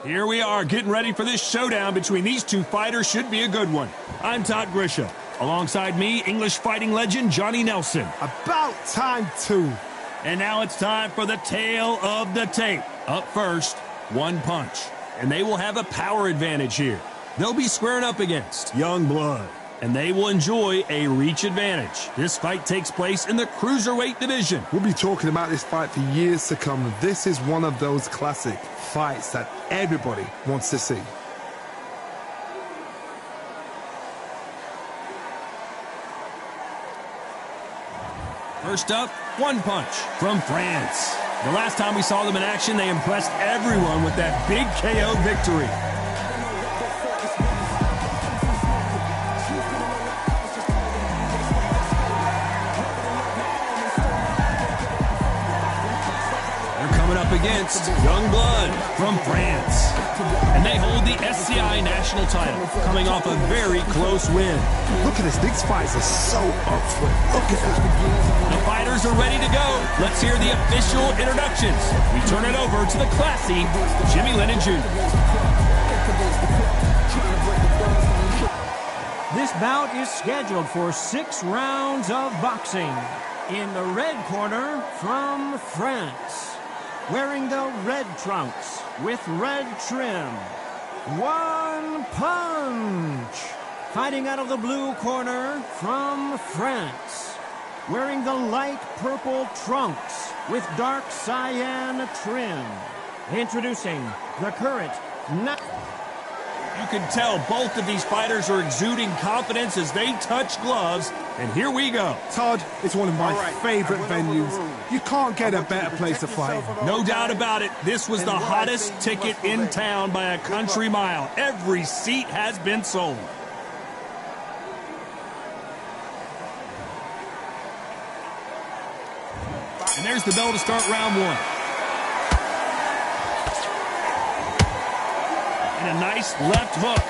Here we are getting ready for this showdown between these two fighters. Should be a good one. I'm Todd Grisham. Alongside me, English fighting legend Johnny Nelson. About time too. And now it's time for the tale of the tape. Up first, one punch. And they will have a power advantage here. They'll be squaring up against young blood. And they will enjoy a reach advantage. This fight takes place in the cruiserweight division. We'll be talking about this fight for years to come. This is one of those classic fights that everybody wants to see. First up, one punch from France. The last time we saw them in action, they impressed everyone with that big KO victory. Against young blood from France. And they hold the SCI national title, coming off a very close win. Look at this. These fights are so up for it. Look at that. The fighters are ready to go. Let's hear the official introductions. We turn it over to the classy Jimmy Lennon Jr. This bout is scheduled for 6 rounds of boxing. In the red corner from France, wearing the red trunks with red trim, one punch. Fighting out of the blue corner from France, wearing the light purple trunks with dark cyan trim. Introducing the current You can tell both of these fighters are exuding confidence as they touch gloves. And here we go. Todd, it's one of my favorite venues. You can't get a better place to fight. No doubt about it. This was the hottest ticket in town by a country mile. Every seat has been sold. And there's the bell to start round one. And a nice left hook.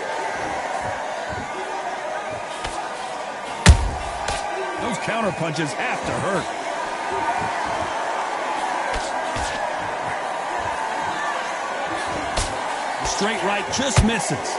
Those counter punches have to hurt. The straight right just misses.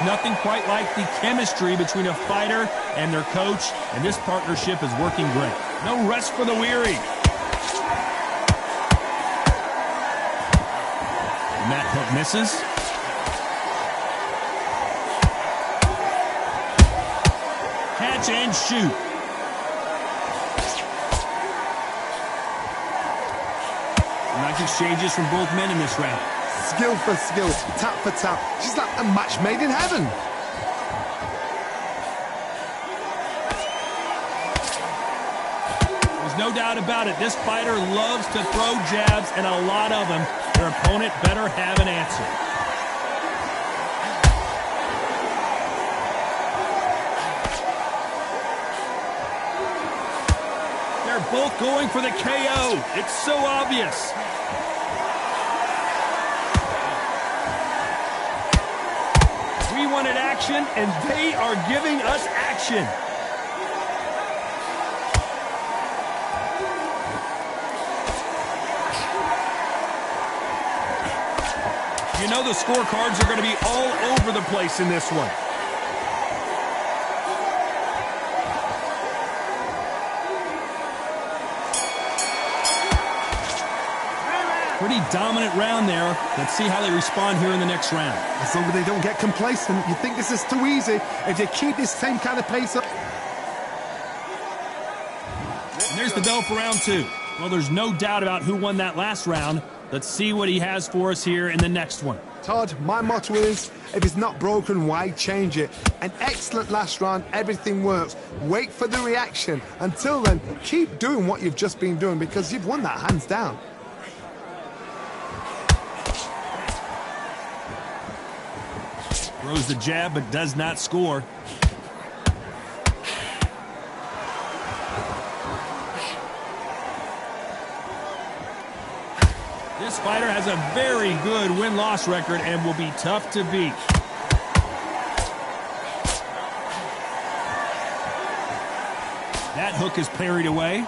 Nothing quite like the chemistry between a fighter and their coach, and this partnership is working great. No rest for the weary. And that hook misses. Catch and shoot. Nice exchanges from both men in this round. Skill for skill, tap for tap. She's like a match made in heaven. There's no doubt about it. This fighter loves to throw jabs, and a lot of them. Their opponent better have an answer. They're both going for the KO. It's so obvious. We wanted action, and they are giving us action. You know the scorecards are going to be all over the place in this one. Pretty dominant round there. Let's see how they respond here in the next round. As long as they don't get complacent, you think this is too easy. If they keep this same kind of pace up. And there's the bell for round two. Well, there's no doubt about who won that last round. Let's see what he has for us here in the next one. Todd, my motto is, if it's not broken, why change it? An excellent last round, everything works. Wait for the reaction. Until then, keep doing what you've just been doing because you've won that hands down. Throws the jab, but does not score. This fighter has a very good win-loss record and will be tough to beat. That hook is parried away.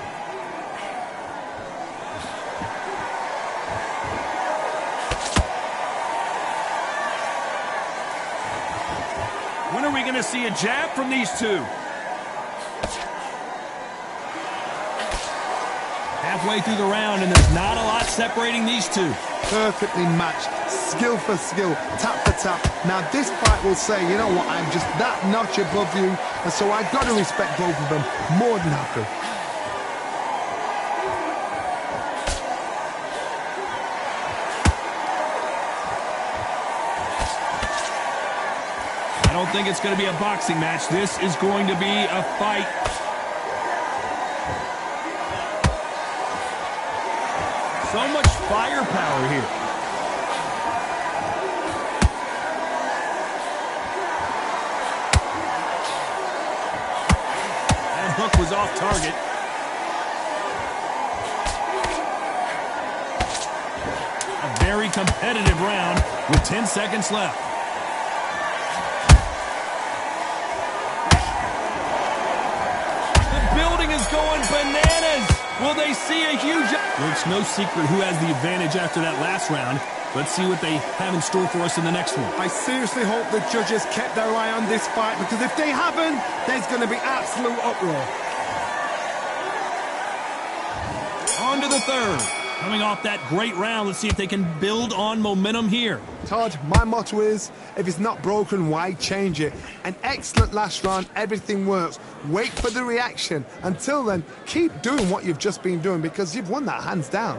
When are we going to see a jab from these two? Halfway through the round, and there's not a lot separating these two. Perfectly matched, skill for skill, tap for tap. Now this fight will say, you know what, I'm just that notch above you, and so I've got to respect both of them more than happy. I don't think it's going to be a boxing match. This is going to be a fight. So much firepower here. That hook was off target. A very competitive round with 10 seconds left. The building is going bananas. Will they see a huge... Well, it's no secret who has the advantage after that last round. Let's see what they have in store for us in the next one. I seriously hope the judges kept their eye on this fight, because if they haven't, there's going to be absolute uproar. On to the third. Coming off that great round, let's see if they can build on momentum here. Todd, my motto is, if it's not broken, why change it? An excellent last round, everything works. Wait for the reaction. Until then, keep doing what you've just been doing, because you've won that hands down.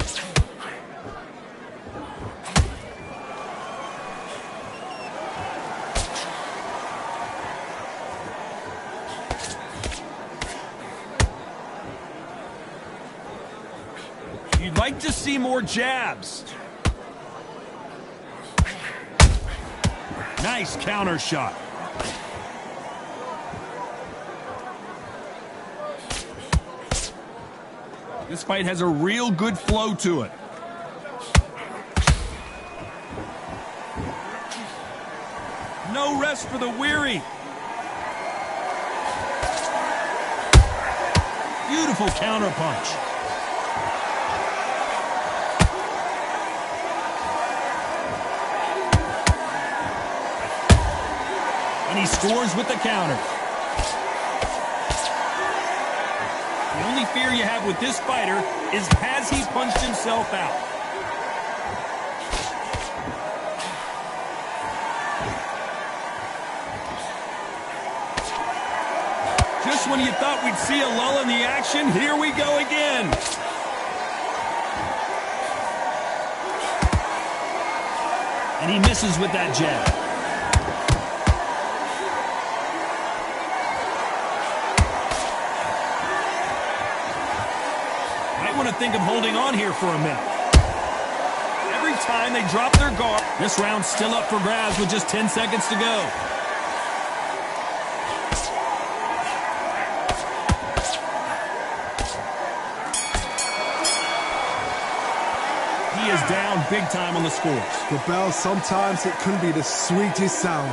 You'd like to see more jabs. Nice counter shot. This fight has a real good flow to it. No rest for the weary. Beautiful counter punch. And he scores with the counter. The only fear you have with this fighter is, has he punched himself out? Just when you thought we'd see a lull in the action, here we go again. And he misses with that jab. Want to think of holding on here for a minute. Every time they drop their guard. This round's still up for grabs with just 10 seconds to go. He is down big time on the scores. The bell, sometimes it can be the sweetest sound.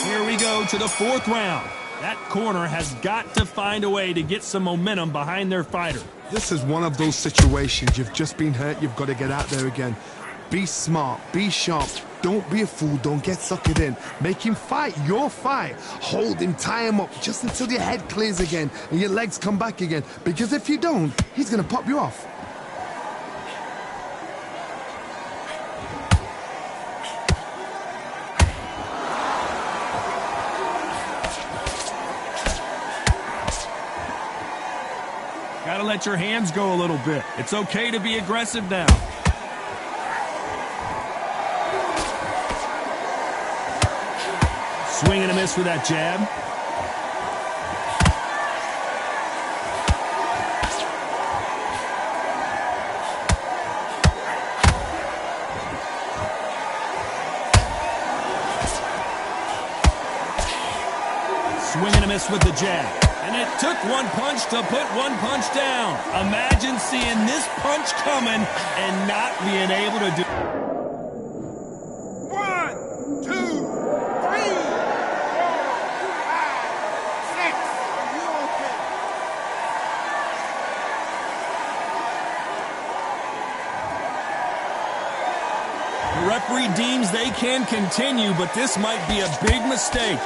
Here we go to the fourth round. That corner has got to find a way to get some momentum behind their fighter. This is one of those situations. You've just been hurt. You've got to get out there again. Be smart. Be sharp. Don't be a fool. Don't get suckered in. Make him fight your fight. Hold him. Tie him up just until your head clears again and your legs come back again. Because if you don't, he's going to pop you off. Gotta let your hands go a little bit. It's okay to be aggressive now. Swing and a miss with that jab. Swing and a miss with the jab. And And it took one punch to put one punch down. Imagine seeing this punch coming and not being able to do it. 1, 2, 3, 4, 5, 6. Are you okay? The referee deems they can continue, but this might be a big mistake.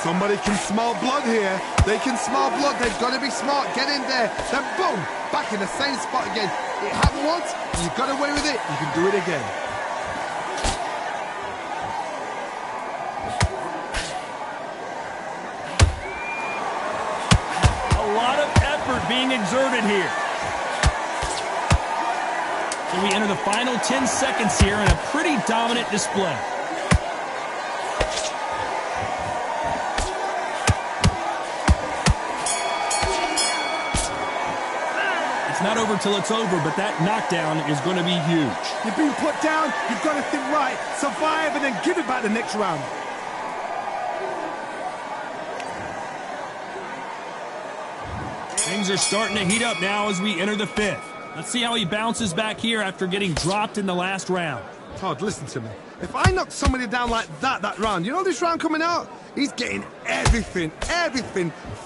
Somebody can smell blood here. They can smell blood. They've got to be smart. Get in there. Then boom, back in the same spot again. It happened once. You got away with it. You can do it again. A lot of effort being exerted here. So we enter the final 10 seconds here in a pretty dominant display. It's not over till it's over, but that knockdown is going to be huge. You've been put down. You've got to think right. Survive and then give it back the next round. Things are starting to heat up now as we enter the fifth. Let's see how he bounces back here after getting dropped in the last round. Todd, listen to me. If I knock somebody down like that round, you know this round coming out? He's getting everything,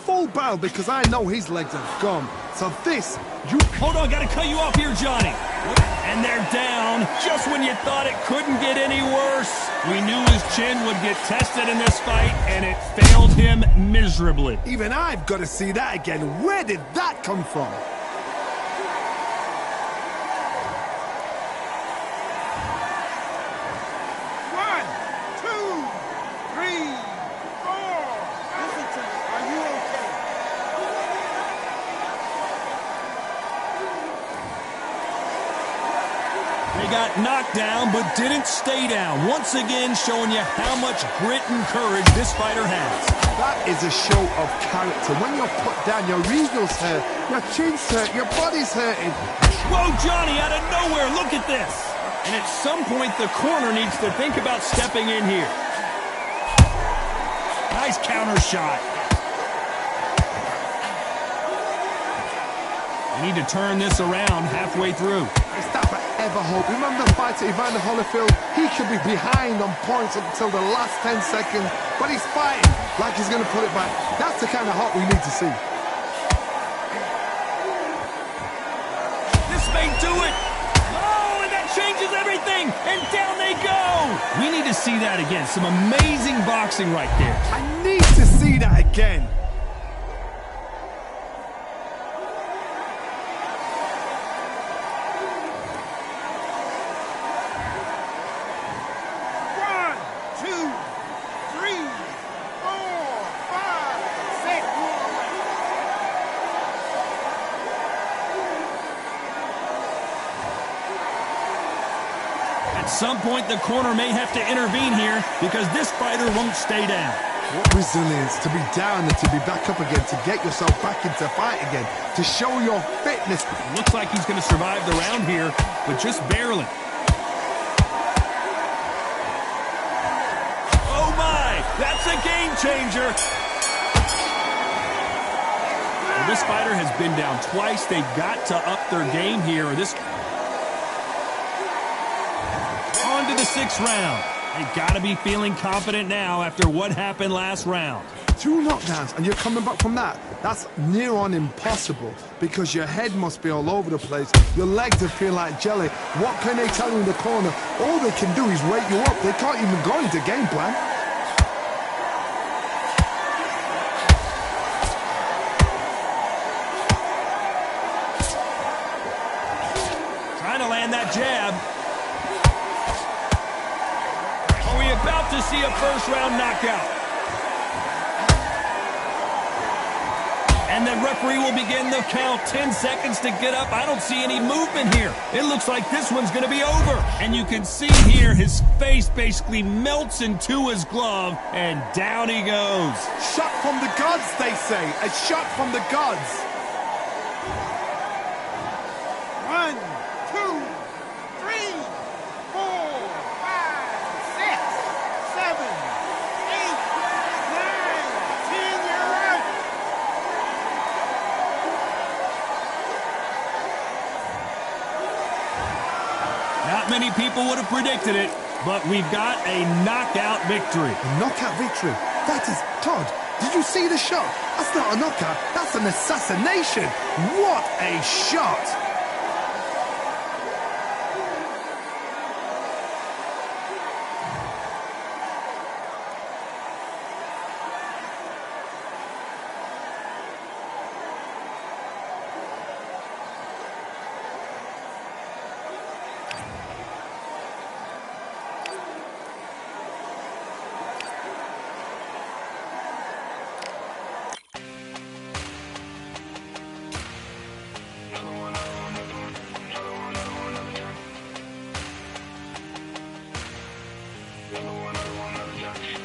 full barrel because I know his legs are gone. So this, you... Hold on, gotta cut you off here, Johnny. And they're down just when you thought it couldn't get any worse. We knew his chin would get tested in this fight, and it failed him miserably. Even I've got to see that again. Where did that come from? Got knocked down, but didn't stay down. Once again, showing you how much grit and courage this fighter has. That is a show of character. When you're put down, your eagles hurt, your chin's hurt, your body's hurting. Whoa, Johnny, out of nowhere, look at this. And at some point, the corner needs to think about stepping in here. Nice counter shot. We need to turn this around halfway through. Is that forever hope? Remember the fight at Evander Holyfield? He could be behind on points until the last 10 seconds, but he's fighting like he's going to pull it back. That's the kind of hope we need to see. This may do it. Oh, and that changes everything. And down they go. We need to see that again. Some amazing boxing right there. I need to see that again. At some point, the corner may have to intervene here because this fighter won't stay down. What resilience to be down and to be back up again, to get yourself back into fight again, to show your fitness. It looks like he's going to survive the round here, but just barely. Oh my, that's a game changer. Well, this fighter has been down twice. They've got to up their game here, or this... On to the sixth round. They've got to be feeling confident now after what happened last round. 2 knockdowns and you're coming back from that. That's near on impossible because your head must be all over the place. Your legs will feel like jelly. What can they tell you in the corner? All they can do is wake you up. They can't even go into game plan. Trying to land that jab. Are we about to see a first-round knockout? And the referee will begin the count. 10 seconds to get up. I don't see any movement here. It looks like this one's going to be over. And you can see here his face basically melts into his glove, and down he goes. Shot from the gods, they say. A shot from the gods. 1, 2, 3, 4, 5, 6, 7, 8, 9, 10. You're out. many people would have predicted it, but we've got a knockout victory. A knockout victory? That is... Todd, did you see the shot? That's not a knockout, that's an assassination. What a shot!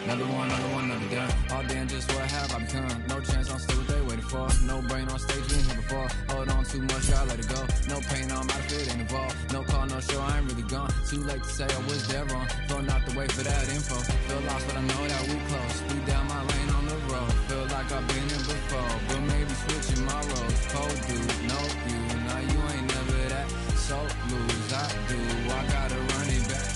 Another gun. All day and just what have I become? No chance, I'm still what they waiting for. No brain on stage, we ain't here before. Hold on too much, y'all let it go. No pain on my fit ain't involved. No call, no show, I ain't really gone. Too late to say I was there wrong. Throwing out the way for that info. Feel lost, but I know that we close.